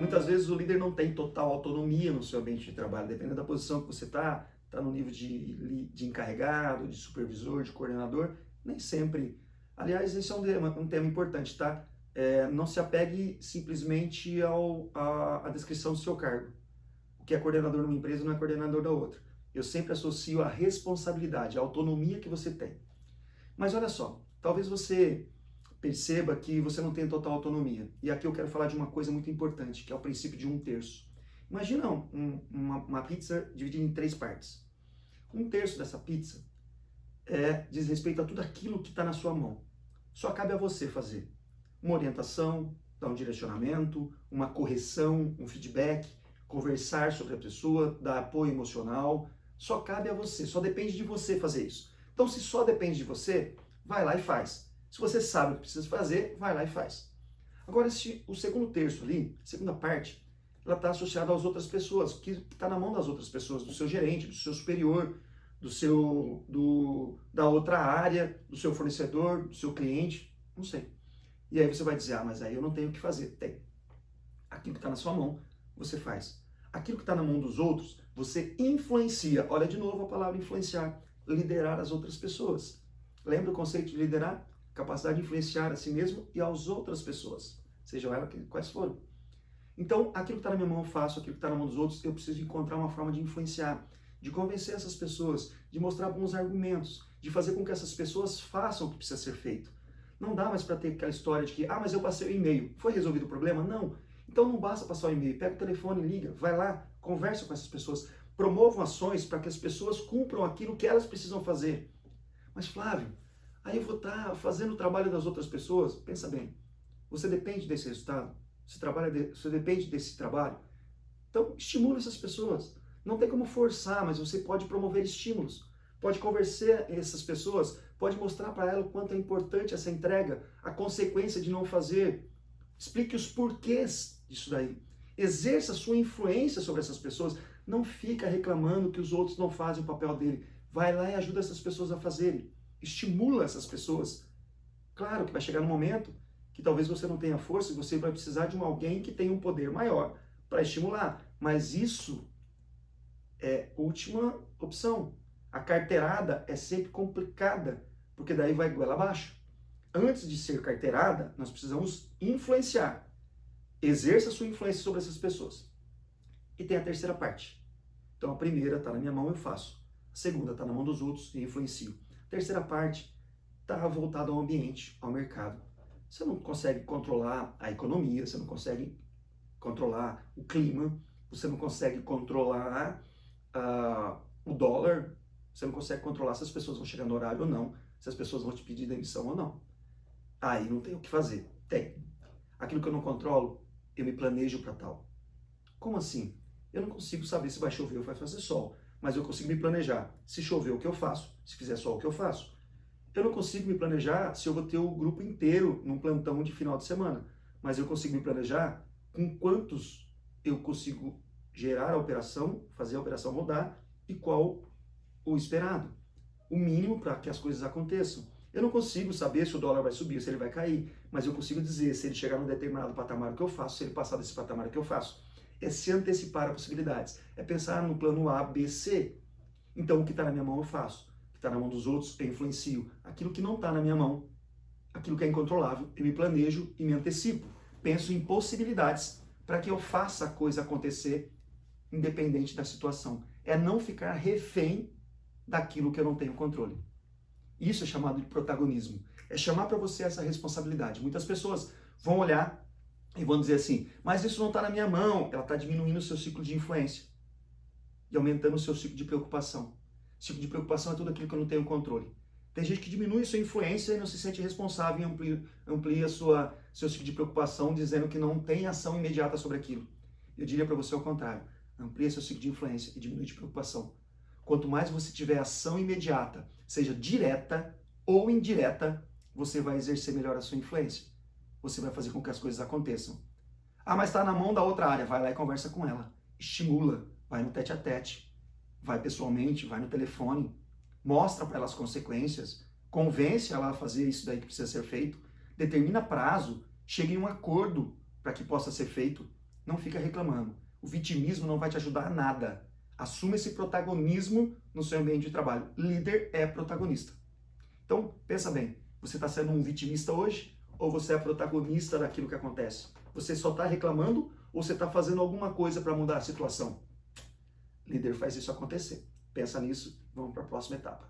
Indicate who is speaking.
Speaker 1: muitas vezes o líder não tem total autonomia no seu ambiente de trabalho, dependendo da posição que você está no nível de encarregado, de supervisor, de coordenador, nem sempre. Aliás, esse é um tema importante, tá? Não se apegue simplesmente à descrição do seu cargo. O que é coordenador numa empresa não é coordenador da outra. Eu sempre associo a responsabilidade, a autonomia que você tem. Mas olha só, talvez você perceba que você não tem total autonomia. E aqui eu quero falar de uma coisa muito importante, que é o princípio de 1/3. Imagina uma pizza dividida em 3 partes. 1/3 dessa pizza diz respeito a tudo aquilo que está na sua mão. Só cabe a você fazer uma orientação, dar um direcionamento, uma correção, um feedback, conversar sobre a pessoa, dar apoio emocional. Só cabe a você, só depende de você fazer isso. Então, se só depende de você, vai lá e faz. Se você sabe o que precisa fazer, vai lá e faz. Agora, o segundo terço ali, a segunda parte, ela está associada às outras pessoas, que está na mão das outras pessoas, do seu gerente, do seu superior, da outra área, do seu fornecedor, do seu cliente, não sei. E aí você vai dizer, mas aí eu não tenho o que fazer. Tem. Aquilo que está na sua mão, você faz. Aquilo que está na mão dos outros, você influencia. Olha de novo a palavra influenciar. Liderar as outras pessoas. Lembra o conceito de liderar? Capacidade de influenciar a si mesmo e às outras pessoas, sejam elas quais forem. Então, aquilo que está na minha mão eu faço, aquilo que está na mão dos outros, eu preciso encontrar uma forma de influenciar, de convencer essas pessoas, de mostrar bons argumentos, de fazer com que essas pessoas façam o que precisa ser feito. Não dá mais para ter aquela história de que, mas eu passei o e-mail, foi resolvido o problema? Não. Então não basta passar o e-mail, pega o telefone, liga, vai lá, conversa com essas pessoas, promovam ações para que as pessoas cumpram aquilo que elas precisam fazer. Mas Flávio, aí eu vou estar fazendo o trabalho das outras pessoas? Pensa bem, você depende desse resultado? Você depende desse trabalho? Então, estimula essas pessoas. Não tem como forçar, mas você pode promover estímulos. Pode conversar essas pessoas, pode mostrar para elas o quanto é importante essa entrega, a consequência de não fazer. Explique os porquês disso daí. Exerça a sua influência sobre essas pessoas. Não fica reclamando que os outros não fazem o papel dele. Vai lá e ajuda essas pessoas a fazerem. Estimula essas pessoas. Claro que vai chegar um momento que talvez você não tenha força e você vai precisar de alguém que tenha um poder maior para estimular. Mas isso é última opção. A carteirada é sempre complicada, porque daí vai goela abaixo. Antes de ser carteirada, nós precisamos influenciar. Exerça a sua influência sobre essas pessoas. E tem a terceira parte. Então a primeira está na minha mão, eu faço. A segunda está na mão dos outros, eu influencio. A terceira parte está voltada ao ambiente, ao mercado. Você não consegue controlar a economia, você não consegue controlar o clima, você não consegue controlar o dólar, você não consegue controlar se as pessoas vão chegar no horário ou não, se as pessoas vão te pedir demissão ou não. Aí não tem o que fazer. Tem. Aquilo que eu não controlo, eu me planejo para tal. Como assim? Eu não consigo saber se vai chover ou vai fazer sol, mas eu consigo me planejar. Se chover, o que eu faço? Se fizer sol, o que eu faço? Eu não consigo me planejar se eu vou ter o grupo inteiro num plantão de final de semana, mas eu consigo me planejar com quantos eu consigo gerar a operação, fazer a operação rodar e qual o esperado. O mínimo para que as coisas aconteçam. Eu não consigo saber se o dólar vai subir, se ele vai cair, mas eu consigo dizer se ele chegar num determinado patamar o que eu faço, se ele passar desse patamar o que eu faço. É se antecipar a possibilidades, é pensar no plano A, B, C. Então o que está na minha mão eu faço, o que está na mão dos outros eu influencio. Aquilo que não está na minha mão, aquilo que é incontrolável, eu me planejo e me antecipo. Penso em possibilidades para que eu faça a coisa acontecer independente da situação. É não ficar refém daquilo que eu não tenho controle. Isso é chamado de protagonismo. É chamar para você essa responsabilidade. Muitas pessoas vão olhar e vão dizer assim, mas isso não está na minha mão. Ela está diminuindo o seu ciclo de influência e aumentando o seu ciclo de preocupação. Ciclo de preocupação é tudo aquilo que eu não tenho controle. Tem gente que diminui sua influência e não se sente responsável e amplia seu ciclo de preocupação dizendo que não tem ação imediata sobre aquilo. Eu diria para você ao contrário. Amplia seu ciclo de influência e diminui de preocupação. Quanto mais você tiver ação imediata, seja direta ou indireta, você vai exercer melhor a sua influência. Você vai fazer com que as coisas aconteçam. Mas está na mão da outra área. Vai lá e conversa com ela. Estimula. Vai no tete a tete. Vai pessoalmente, vai no telefone. Mostra para ela as consequências. Convence ela a fazer isso daí que precisa ser feito. Determina prazo. Chega em um acordo para que possa ser feito. não fica reclamando. O vitimismo não vai te ajudar a nada. Assuma esse protagonismo no seu ambiente de trabalho. Líder é protagonista. Então, pensa bem, você está sendo um vitimista hoje ou você é protagonista daquilo que acontece? Você só está reclamando ou você está fazendo alguma coisa para mudar a situação? Líder faz isso acontecer. Pensa nisso, vamos para a próxima etapa.